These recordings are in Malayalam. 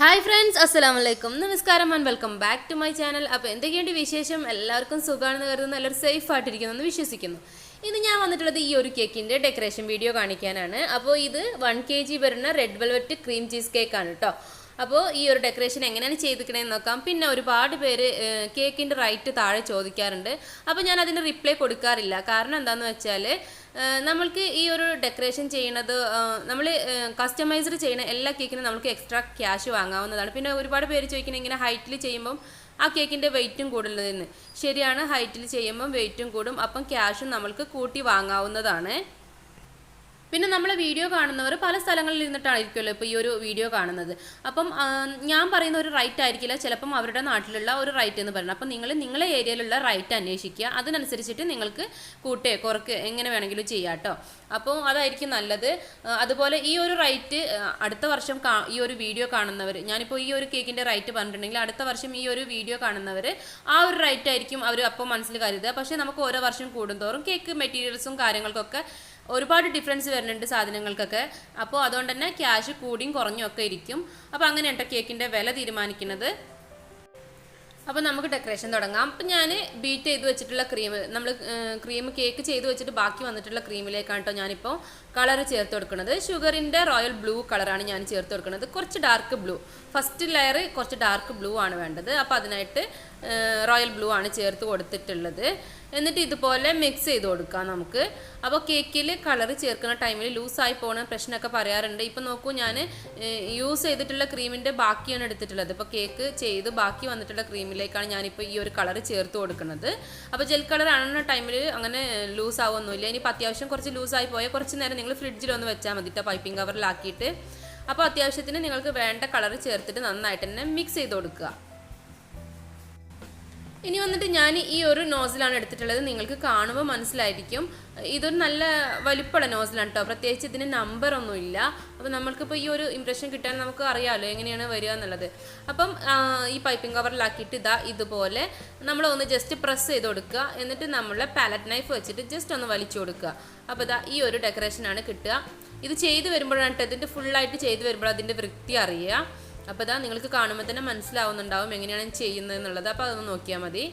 Hi friends, assalamu alaikum. Namaskaram and welcome back to my channel. അപ്പോൾ എന്തൊക്കെയുണ്ട് വിശേഷം? എല്ലാവർക്കും സുഖമാണെന്ന് കരുതുന്നു, എല്ലാവരും സേഫ് ആയിട്ടിരിക്കുന്നെന്ന് വിശ്വസിക്കുന്നു. ഇന്ന് ഞാൻ വന്നിട്ടുള്ളത് ഈ ഒരു കേക്കിൻ്റെ ഡെക്കറേഷൻ വീഡിയോ കാണിക്കാനാണ്. അപ്പോൾ ഇത് 1 kg വരുന്ന റെഡ് വെൽവെറ്റ് ക്രീം ചീസ് കേക്കാണ് കേട്ടോ. അപ്പോൾ ഈ ഒരു ഡെക്കറേഷൻ എങ്ങനെയാണ് ചെയ്തിരിക്കണമെന്ന് നോക്കാം. പിന്നെ ഒരുപാട് പേര് കേക്കിൻ്റെ റൈറ്റ് താഴെ ചോദിക്കാറുണ്ട്. അപ്പോൾ ഞാൻ അതിന് റിപ്ലൈ കൊടുക്കാറില്ല. കാരണം എന്താണെന്ന് വെച്ചാൽ നമ്മൾക്ക് ഈ ഒരു ഡെക്കറേഷൻ ചെയ്യുന്നത് നമ്മൾ കസ്റ്റമൈസ്ഡ് ചെയ്യുന്ന എല്ലാ കേക്കിനും നമുക്ക് എക്സ്ട്രാ ക്യാഷ് വാങ്ങാവുന്നതാണ്. പിന്നെ ഒരുപാട് പേര് ചോദിക്കുന്നത് ഇങ്ങനെ ഹൈറ്റിൽ ചെയ്യുമ്പം ആ കേക്കിൻ്റെ വെയിറ്റും കൂടുതലെന്ന്. ശരിയാണ്, ഹൈറ്റിൽ ചെയ്യുമ്പം വെയിറ്റും കൂടും, അപ്പം ക്യാഷും നമ്മൾക്ക് കൂട്ടി വാങ്ങാവുന്നതാണ്. പിന്നെ നമ്മളെ വീഡിയോ കാണുന്നവർ പല സ്ഥലങ്ങളിൽ ഇരുന്നിട്ടായിരിക്കുമല്ലോ ഇപ്പോൾ ഈ ഒരു വീഡിയോ കാണുന്നത്. അപ്പം ഞാൻ പറയുന്ന ഒരു റൈറ്റ് ആയിരിക്കില്ല ചിലപ്പം അവരുടെ നാട്ടിലുള്ള ഒരു റൈറ്റ് എന്ന് പറയുന്നത്. അപ്പം നിങ്ങളെ ഏരിയയിലുള്ള റൈറ്റ് അന്വേഷിക്കുക, അതിനനുസരിച്ചിട്ട് നിങ്ങൾക്ക് കൂട്ടേ കുറക്ക് എങ്ങനെ വേണമെങ്കിലും ചെയ്യാം കേട്ടോ. അപ്പോൾ അതായിരിക്കും നല്ലത്. അതുപോലെ ഈ ഒരു റൈറ്റ് അടുത്ത വർഷം ഈ ഒരു വീഡിയോ കാണുന്നവർ, ഞാനിപ്പോൾ ഈ ഒരു കേക്കിൻ്റെ റൈറ്റ് പറഞ്ഞിട്ടുണ്ടെങ്കിൽ അടുത്ത വർഷം ഈ ഒരു വീഡിയോ കാണുന്നവർ ആ ഒരു റൈറ്റ് ആയിരിക്കും അവർ അപ്പോൾ മനസ്സിൽ കരുതുക. പക്ഷേ നമുക്ക് ഓരോ വർഷം കൂടുന്തോറും കേക്ക് മെറ്റീരിയൽസും കാര്യങ്ങൾക്കൊക്കെ ഒരുപാട് ഡിഫറൻസ് വരുന്നുണ്ട് സാധനങ്ങൾക്കൊക്കെ. അപ്പോൾ അതുകൊണ്ട് തന്നെ ക്യാഷ് കൂടിയും കുറഞ്ഞും ഒക്കെ ഇരിക്കും. അപ്പോൾ അങ്ങനെയാണ് കേക്കിൻ്റെ വില തീരുമാനിക്കുന്നത്. അപ്പോൾ നമുക്ക് ഡെക്കറേഷൻ തുടങ്ങാം. അപ്പോൾ ഞാൻ ബീറ്റ് ചെയ്ത് വെച്ചിട്ടുള്ള ക്രീം കേക്ക് ചെയ്ത് വെച്ചിട്ട് ബാക്കി വന്നിട്ടുള്ള ക്രീമിലേക്കാണ് കേട്ടോ ഞാനിപ്പോൾ കളർ ചേർത്ത് കൊടുക്കുന്നത്. ഷുഗറിൻ്റെ റോയൽ ബ്ലൂ കളറാണ് ഞാൻ ചേർത്ത് കൊടുക്കുന്നത്. കുറച്ച് ഡാർക്ക് ബ്ലൂ, ഫസ്റ്റ് ലെയർ കുറച്ച് ഡാർക്ക് ബ്ലൂ ആണ് വേണ്ടത്. അപ്പോൾ അതിനായിട്ട് റോയൽ ബ്ലൂ ആണ് ചേർത്ത് കൊടുത്തിട്ടുള്ളത്. എന്നിട്ട് ഇതുപോലെ മിക്സ് ചെയ്ത് കൊടുക്കാം നമുക്ക്. അപ്പോൾ കേക്കിൽ കളർ ചേർക്കുന്ന ടൈമിൽ ലൂസായി പോകുന്ന പ്രശ്നമൊക്കെ പറയാറുണ്ട്. ഇപ്പോൾ നോക്കൂ, ഞാൻ യൂസ് ചെയ്തിട്ടുള്ള ക്രീമിൻ്റെ ബാക്കിയാണ് എടുത്തിട്ടുള്ളത്. ഇപ്പോൾ കേക്ക് ചെയ്ത് ബാക്കി വന്നിട്ടുള്ള ക്രീമിലേക്കാണ് ഞാനിപ്പോൾ ഈ ഒരു കളർ ചേർത്ത് കൊടുക്കുന്നത്. അപ്പോൾ ജെൽ കളർ ആണെന്ന ടൈമിൽ അങ്ങനെ ലൂസ് ആവുമൊന്നുമില്ല. ഇനിയിപ്പോൾ അത്യാവശ്യം കുറച്ച് ലൂസായി പോയാൽ കുറച്ച് നേരം നിങ്ങൾ ഫ്രിഡ്ജിലൊന്ന് വെച്ചാൽ മതി കേട്ടോ, പൈപ്പിംഗ് കവറിലാക്കിയിട്ട്. അപ്പോൾ അത്യാവശ്യത്തിന് നിങ്ങൾക്ക് വേണ്ട കളർ ചേർത്തിട്ട് നന്നായിട്ട് തന്നെ മിക്സ് ചെയ്ത് കൊടുക്കുക. ഇനി വന്നിട്ട് ഞാൻ ഈ ഒരു നോസിലാണ് എടുത്തിട്ടുള്ളത്. നിങ്ങൾക്ക് കാണുമ്പോൾ മനസ്സിലായിരിക്കും ഇതൊരു നല്ല വലിപ്പമുള്ള നോസിലാണ് കേട്ടോ. പ്രത്യേകിച്ച് ഇതിന് നമ്പറൊന്നുമില്ല. അപ്പോൾ നമ്മൾക്കിപ്പോൾ ഈ ഒരു ഇംപ്രഷൻ കിട്ടാൻ നമുക്ക് അറിയാമല്ലോ എങ്ങനെയാണ് വരിക എന്നുള്ളത്. അപ്പം ഈ പൈപ്പിംഗ് കവറിലാക്കിയിട്ട് ഇതുപോലെ നമ്മളൊന്ന് ജസ്റ്റ് പ്രസ് ചെയ്ത് കൊടുക്കുക. എന്നിട്ട് നമ്മളെ പാലറ്റ് നൈഫ് വെച്ചിട്ട് ജസ്റ്റ് ഒന്ന് വലിച്ചു കൊടുക്കുക. അപ്പോൾ ഈ ഒരു ഡെക്കറേഷനാണ് കിട്ടുക. ഇത് ചെയ്ത് വരുമ്പോഴാണ് കേട്ടോ, ഇതിൻ്റെ ഫുള്ളായിട്ട് ചെയ്ത് വരുമ്പോൾ അതിൻ്റെ വൃത്തി അറിയുക. അപ്പോൾ നിങ്ങൾക്ക് കാണുമ്പോൾ തന്നെ മനസ്സിലാവുന്നുണ്ടാവും എങ്ങനെയാണ് ചെയ്യുന്നത് എന്നുള്ളത്. അപ്പോൾ അതൊന്ന് നോക്കിയാൽ മതി.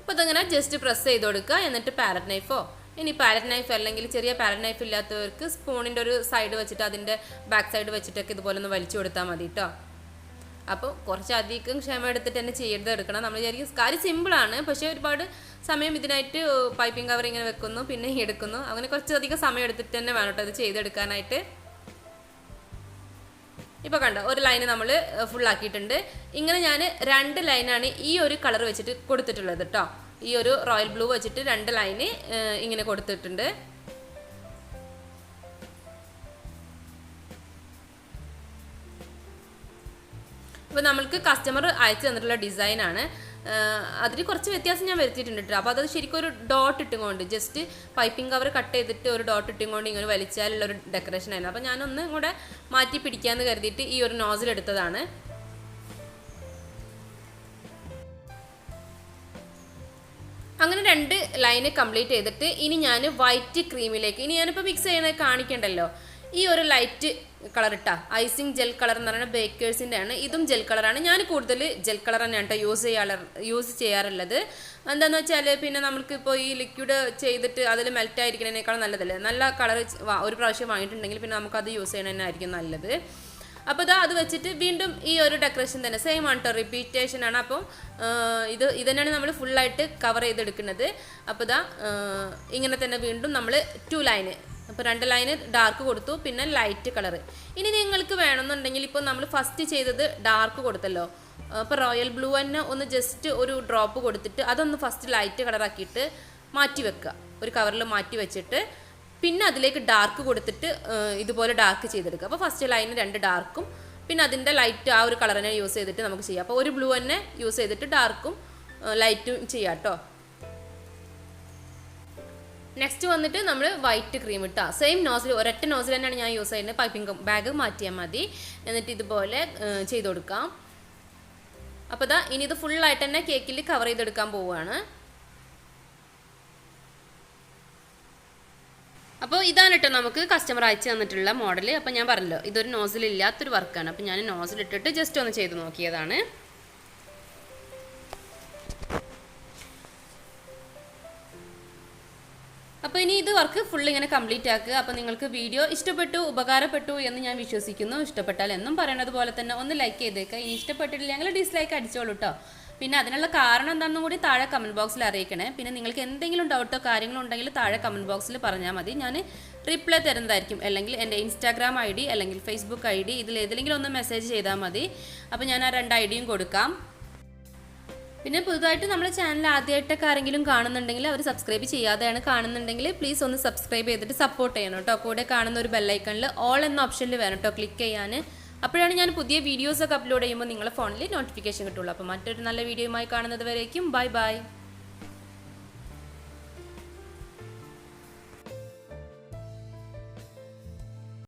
അപ്പോൾ അതങ്ങനെ ജസ്റ്റ് പ്രസ് ചെയ്ത് കൊടുക്കുക. എന്നിട്ട് പാലറ്റ് നൈഫോ, ഇനി പാലറ്റ് നൈഫ് അല്ലെങ്കിൽ ചെറിയ പാലറ്റ് നൈഫ് ഇല്ലാത്തവർക്ക് സ്പൂണിൻ്റെ ഒരു സൈഡ് വെച്ചിട്ട് അതിൻ്റെ ബാക്ക് സൈഡ് വെച്ചിട്ടൊക്കെ ഇതുപോലെ ഒന്ന് വലിച്ചു കൊടുത്താൽ മതി കേട്ടോ. അപ്പോൾ കുറച്ചധികം ക്ഷമ എടുത്തിട്ട് തന്നെ ചെയ്തെടുക്കണം. നമ്മൾ വിചാരിക്കും കാര്യം സിമ്പിളാണ്, പക്ഷേ ഒരുപാട് സമയം ഇതിനായിട്ട് പൈപ്പിംഗ് കവർ ഇങ്ങനെ വെക്കുന്നു, പിന്നെ എടുക്കുന്നു, അങ്ങനെ കുറച്ചധികം സമയം എടുത്തിട്ട് തന്നെ വേണം കേട്ടോ ഇത് ചെയ്തെടുക്കാനായിട്ട്. ഇപ്പോൾ കണ്ടോ, ഒരു ലൈന് നമ്മൾ ഫുള്ളാക്കിയിട്ടുണ്ട്. ഇങ്ങനെ ഞാൻ 2 ലൈനാണ് ഈ ഒരു കളർ വെച്ചിട്ട് കൊടുത്തിട്ടുള്ളത് കേട്ടോ. ഈ ഒരു റോയൽ ബ്ലൂ വെച്ചിട്ട് 2 ലൈന് ഇങ്ങനെ കൊടുത്തിട്ടുണ്ട്. അപ്പോൾ നമ്മൾക്ക് കസ്റ്റമർ അയച്ചു തന്നിട്ടുള്ള ഡിസൈനാണ്. അതിൽ കുറച്ച് വ്യത്യാസം ഞാൻ വരുത്തിയിട്ടുണ്ട് കേട്ടോ. അപ്പോൾ അത് ശരിക്കും ഒരു ഡോട്ട് ഇട്ടുകൊണ്ട് ജസ്റ്റ് പൈപ്പിംഗ് കവർ കട്ട് ചെയ്തിട്ട് ഒരു ഡോട്ട് ഇട്ടുകൊണ്ട് ഇങ്ങനെ വലിച്ചാലുള്ളൊരു ഡെക്കറേഷൻ ആയിരുന്നു. അപ്പോൾ ഞാനൊന്ന് കൂടെ മാറ്റി പിടിക്കാമെന്ന് കരുതിയിട്ട് ഈ ഒരു നോസിൽ എടുത്തതാണ്. അങ്ങനെ 2 ലൈന് കംപ്ലീറ്റ് ചെയ്തിട്ട് ഇനി ഞാൻ വൈറ്റ് ക്രീമിലേക്ക്, ഇനി ഞാനിപ്പോൾ മിക്സ് ചെയ്യണത് കാണിക്കണ്ടല്ലോ, ഈ ഒരു ലൈറ്റ് കളർ ഇട്ടാ ഐസിങ് ജെൽ കളർ എന്ന് പറയുന്നത് ബേക്കേഴ്സിൻ്റെ ആണ്. ഇതും ജെൽ കളറാണ്. ഞാൻ കൂടുതൽ ജെൽ കളർ തന്നെയാണ് കേട്ടോ യൂസ് ചെയ്യാറുള്ളത്. എന്താണെന്ന് വെച്ചാൽ പിന്നെ നമ്മൾക്കിപ്പോൾ ഈ ലിക്വിഡ് ചെയ്തിട്ട് അതിൽ മെൽറ്റ് ആയിരിക്കണതിനേക്കാളും നല്ലതല്ലേ, നല്ല കളർ ഒരു പ്രാവശ്യം വാങ്ങിയിട്ടുണ്ടെങ്കിൽ പിന്നെ നമുക്കത് യൂസ് ചെയ്യണതന്നെയായിരിക്കും നല്ലത്. അപ്പോൾ അത് വെച്ചിട്ട് വീണ്ടും ഈ ഒരു ഡെക്കറേഷൻ തന്നെ സെയിം ആണ് കേട്ടോ, റിപ്പീറ്റേഷൻ ആണ്. അപ്പം ഇത് തന്നെയാണ് നമ്മൾ ഫുള്ളായിട്ട് കവർ ചെയ്തെടുക്കുന്നത്. അപ്പോൾ ഇങ്ങനെ തന്നെ വീണ്ടും നമ്മൾ 2 ലൈന്, അപ്പോൾ 2 ലൈന് ഡാർക്ക് കൊടുത്തു, പിന്നെ ലൈറ്റ് കളർ. ഇനി നിങ്ങൾക്ക് വേണമെന്നുണ്ടെങ്കിൽ ഇപ്പോൾ നമ്മൾ ഫസ്റ്റ് ചെയ്തത് ഡാർക്ക് കൊടുത്തല്ലോ, അപ്പോൾ റോയൽ ബ്ലൂ തന്നെ ഒന്ന് ജസ്റ്റ് ഒരു ഡ്രോപ്പ് കൊടുത്തിട്ട് അതൊന്ന് ഫസ്റ്റ് ലൈറ്റ് കളറാക്കിയിട്ട് മാറ്റി വെക്കുക, ഒരു കവറിൽ മാറ്റി വെച്ചിട്ട് പിന്നെ അതിലേക്ക് ഡാർക്ക് കൊടുത്തിട്ട് ഇതുപോലെ ഡാർക്ക് ചെയ്തെടുക്കുക. അപ്പോൾ ഫസ്റ്റ് ലൈന് 2 ഡാർക്കും പിന്നെ അതിൻ്റെ ലൈറ്റ് ആ ഒരു കളറിനെ യൂസ് ചെയ്തിട്ട് നമുക്ക് ചെയ്യാം. അപ്പോൾ ഒരു ബ്ലൂ തന്നെ യൂസ് ചെയ്തിട്ട് ഡാർക്കും ലൈറ്റും ചെയ്യാം കേട്ടോ. നെക്സ്റ്റ് വന്നിട്ട് നമ്മൾ വൈറ്റ് ക്രീം ഇട്ടാ സെയിം നോസിൽ, ഒരൊറ്റ നോസിൽ തന്നെയാണ് ഞാൻ യൂസ് ചെയ്യുന്നത്. പൈപ്പിംഗ് ബാഗ് മാറ്റിയാൽ മതി. എന്നിട്ട് ഇതുപോലെ ചെയ്ത് കൊടുക്കാം. അപ്പോൾ ഇതാ ഇനി ഇത് ഫുള്ളായിട്ട് തന്നെ കേക്കിൽ കവർ ചെയ്തെടുക്കാൻ പോവുകയാണ്. അപ്പോൾ ഇതാണ് കേട്ടോ നമുക്ക് കസ്റ്റമർ അയച്ചു തന്നിട്ടുള്ള മോഡൽ. അപ്പോൾ ഞാൻ പറഞ്ഞല്ലോ ഇതൊരു നോസിലില്ലാത്തൊരു വർക്കാണ്. അപ്പോൾ ഞാൻ നോസിലിട്ടിട്ട് ജസ്റ്റ് ഒന്ന് ചെയ്ത് നോക്കിയതാണ്. അപ്പോൾ ഇനി ഇത് വർക്ക് ഫുൾ ഇങ്ങനെ കംപ്ലീറ്റ് ആക്കുക. അപ്പോൾ നിങ്ങൾക്ക് വീഡിയോ ഇഷ്ടപ്പെട്ടു, ഉപകാരപ്പെട്ടു എന്ന് ഞാൻ വിശ്വസിക്കുന്നു. ഇഷ്ടപ്പെട്ടാൽ എന്നും പറയുന്നത് പോലെ തന്നെ ഒന്ന് ലൈക്ക് ചെയ്തേക്കുക. ഇനി ഇഷ്ടപ്പെട്ടിട്ടില്ല ഞങ്ങൾ ഡിസ്ലൈക്ക് അടിച്ചോളൂ കേട്ടോ. പിന്നെ അതിനുള്ള കാരണം എന്താണെന്നും കൂടി താഴെ കമൻറ്റ് ബോക്സിൽ അറിയിക്കണേ. പിന്നെ നിങ്ങൾക്ക് എന്തെങ്കിലും ഡൗട്ടോ കാര്യങ്ങളോ ഉണ്ടെങ്കിൽ താഴെ കമൻറ്റ് ബോക്സിൽ പറഞ്ഞാൽ മതി. ഞാൻ റിപ്ലൈ തരുന്നതായിരിക്കും. അല്ലെങ്കിൽ എൻ്റെ ഇൻസ്റ്റാഗ്രാം ID അല്ലെങ്കിൽ ഫേസ്ബുക്ക് ID ഇതിൽ ഏതെങ്കിലും ഒന്ന് മെസ്സേജ് ചെയ്താൽ മതി. അപ്പോൾ ഞാൻ ആ 2 IDയും കൊടുക്കാം. പിന്നെ പുതുതായിട്ട് നമ്മുടെ ചാനൽ ആദ്യമായിട്ടൊക്കെ ആരെങ്കിലും കാണുന്നുണ്ടെങ്കിൽ അവർ സബ്സ്ക്രൈബ് ചെയ്യാതെയാണ് കാണുന്നുണ്ടെങ്കിൽ പ്ലീസ് ഒന്ന് സബ്സ്ക്രൈബ് ചെയ്തിട്ട് സപ്പോർട്ട് ചെയ്യണം കേട്ടോ. കൂടെ കാണുന്ന ഒരു ബെല്ലൈക്കണിൽ ഓൾ എന്ന ഓപ്ഷനിൽ വേണം കേട്ടോ ക്ലിക്ക് ചെയ്യാൻ. അപ്പോഴാണ് ഞാൻ പുതിയ വീഡിയോസൊക്കെ അപ്ലോഡ് ചെയ്യുമ്പോൾ നിങ്ങളുടെ ഫോണിൽ നോട്ടിഫിക്കേഷൻ കിട്ടുള്ളൂ. അപ്പോൾ മറ്റൊരു നല്ല വീഡിയോയുമായി കാണുന്നത് വരേക്കും ബൈ ബൈ.